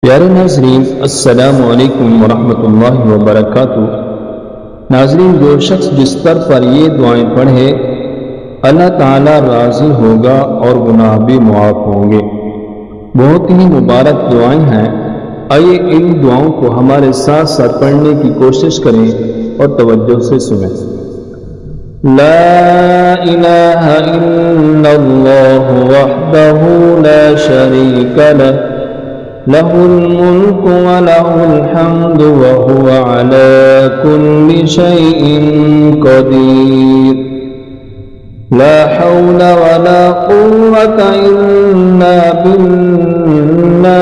प्यारे नाजरीन, अस्सलामु अलैकुम वरहमतुल्लाहि वबरकातुह। नाजरीन, जो शख्स बिस्तर पर ये दुआएं पढ़े अल्लाह ताला राज़ी होगा और गुनाह भी मुआफ़ होंगे। बहुत ही मुबारक दुआएं हैं। आइए इन दुआओं को हमारे साथ साथ पढ़ने की कोशिश करें और तवज्जो से सुनें। ला इलाहा इल्लल्लाहु वहदहु ला शरीका लह लहुल मुल्कु व लहुल हम्दु व हुवा अला कुल्लि शैइन क़दीर। ला हौला व ला कुव्वता इल्ला बिल्लाह।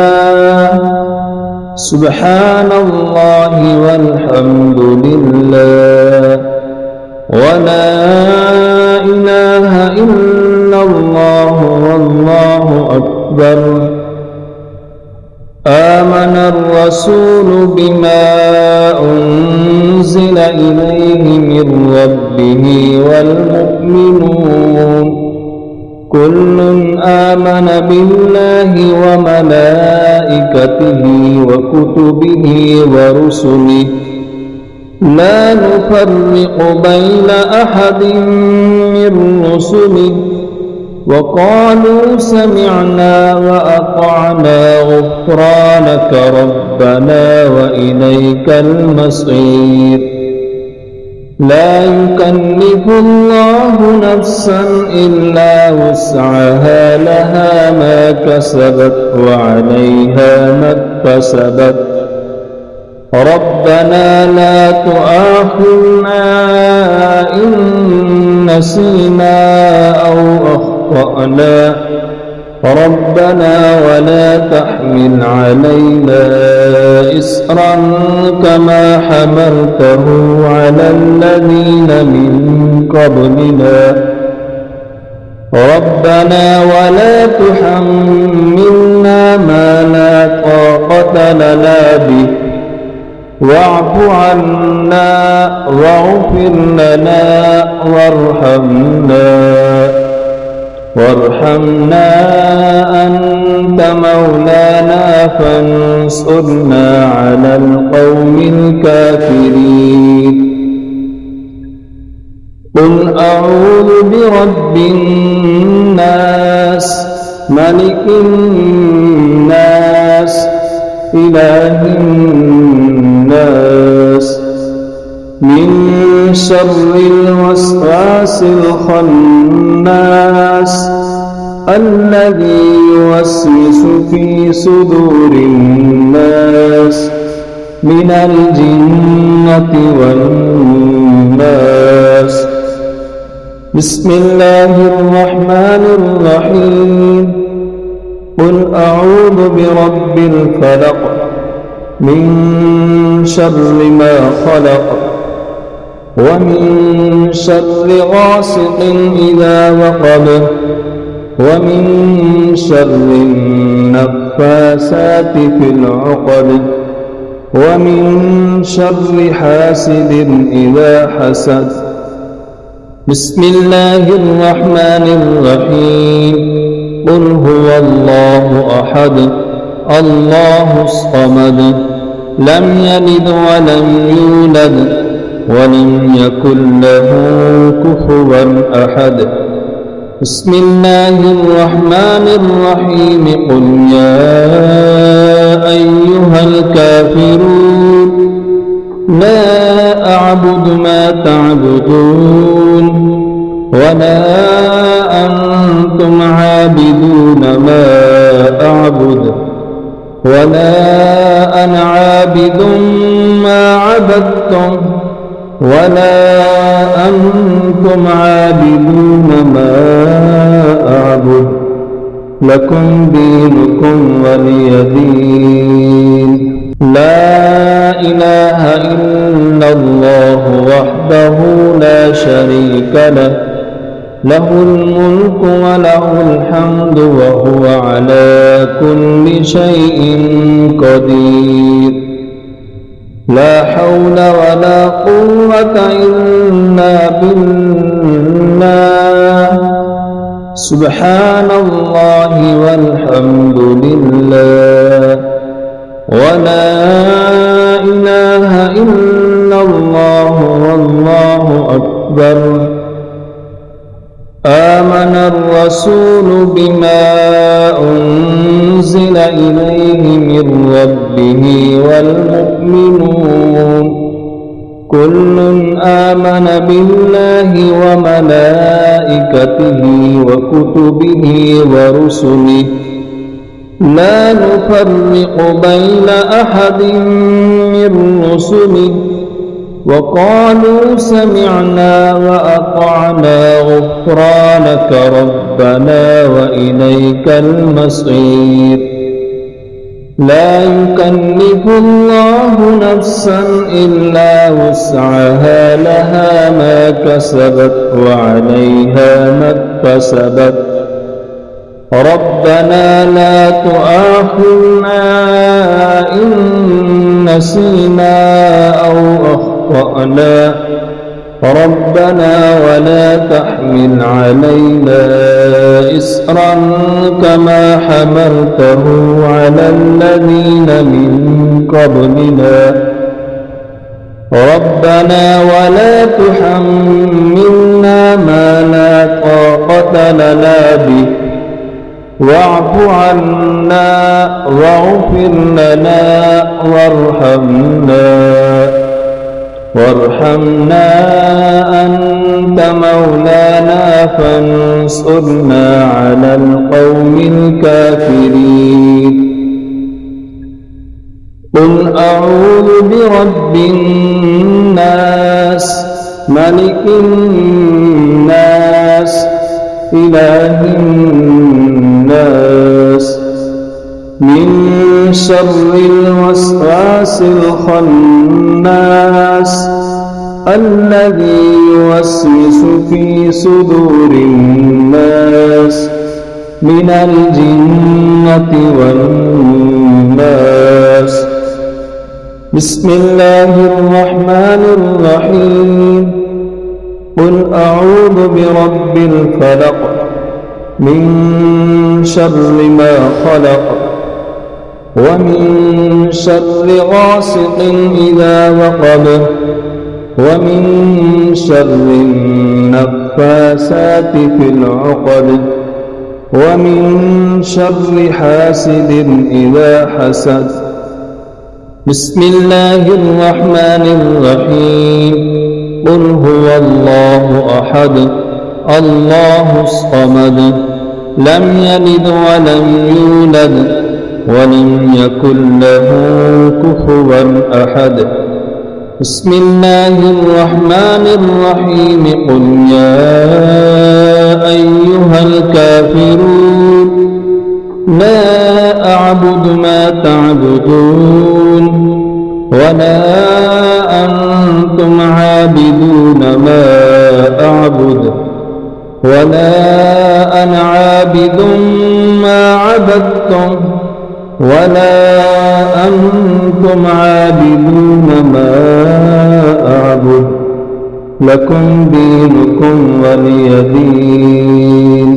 सुब्हानल्लाहि वल्हम्दुलिल्लाह व ला इलाहा इल्लल्लाह वल्लाहु अकबर। आमन अर्रसूल बिमा उन्ज़िल इलैहि मिर रब्बिहि वल मुअ्मिनून कुल्लुन आमन बिल्लाहि व मलाइकतिहि व कुतुबिहि व रुसुलिहि ला नुफ़र्रिक़ु बैन अहदिन मिर रुसुलिहि वक़ालू समिअना व अतअना गुफ़्रानक रब्बना व इलैकल मसीर। ला युकल्लिफुल्लाहु नफ्सन इल्ला वुस्अहा लहा मा कसबत व अलैहा मक्तसबत। रब्बना ला तुआखिज़ना इन नसीना औ अख़्तअना। रब्बना वला तहमिल अलैना इस्रन कमा हमलतहु अलल्लज़ीन मिन क़ब्लिना। रब्बना वला तुहम्मिलना मा ला ताक़त लना बिहि वाअफ़ु अन्ना वाग़फ़िर लना वरहमना अन्त मौलाना फंसुरना अलल क़ौमिल काफ़िरीन। क़ुल अऊज़ु बिरब्बिन नास मलिकिन नास इलाहिन नास मिन शर्रिल वस्वासिल खन्नास अल्लज़ी युवस्विसु फी सुदूरिन नास मिनल जिन्नति वन नास। बिस्मिल्लाहिर रहमानिर रहीम। क़ुल अऊज़ु बिरब्बिल फ़लक़ मिन शर्रि मा ख़लक़ व मिन शर्रि गासिक़िन इज़ा वक़ब व मिन शर्रि नफ़्फ़ासाति फ़िल उक़द व मिन शर्रि हासिदिन इज़ा हसद। बिस्मिल्लाहिर रहमानिर रहीम। क़ुल हुवल्लाहु अहद अल्लाहुस समद लम यलिद व लम यूलद व लम यकुल लहू कुफुवन अहद। बिस्मिल्लाहिर रहमानिर रहीम। क़ुल या अय्युहल काफ़िरून ला अअबुदु मा तअबुदून वला अंतुम आबिदून मा अअबुद वला अना आबिदुम मा अबदतुम वला अंतुम आबिदून मा अअबुद लकुम दीनुकुम वलिय दीन। ला इलाहा इल्लल्लाहु वहदहु ला शरीका लह लहुल मुल्कु व लहुल हम्दु व हुवा अला कुल्लि शैइन क़दीर। ला हौला व ला कुव्वता इल्ला बिल्लाह। सुब्हानल्लाहि वल्हम्दुलिल्लाह ولا إله إلا الله والله أكبر. آمن الرسول بما أنزل إليه من ربه والمؤمنون كل آمن بالله وملائكته وكتبه ورسله لا نفرق بين أحد من رسله وقالوا سمعنا وأطعنا غفرانك ربنا وإليك المصير. لا يكلف الله نفسا إلا وسعها لها ما كسبت وعليها ما اكتسبت. ربنا لا تؤاخذنا إن نسينا أو أخطأنا ربنا ولا تحمل علينا إصرا كما حملته على الذين من قبلنا ربنا ولا تحملنا ما لا طاقة لنا به واعف عنا واغفر لنا وارحمنا أنت مولانا فانصرنا على القوم الكافرين. قل أعوذ برب الناس ملك الناس إله الناس من شر الوسواس الخناس الذي يوسوس في صدور الناس من الجنة والناس. بسم الله الرحمن الرحيم. قل أعوذ برب الفلق من شر ما خلق ومن شر غاسق إذا وقب ومن شر النفاثات في العقد ومن شر حاسد إذا حسد. بسم الله الرحمن الرحيم. قل هو الله أحد الله الصمد لم يلد ولم يولد ولم يكن له كفوا أحد. بسم الله الرحمن الرحيم. قل يا أيها الكافرون لا أعبد ما تعبدون ولا أنتم عابدون ما أعبد ولا أنا عابد ما عبدتم ولا أنتم عابدون ما أعبد لكم دينكم ولي دين.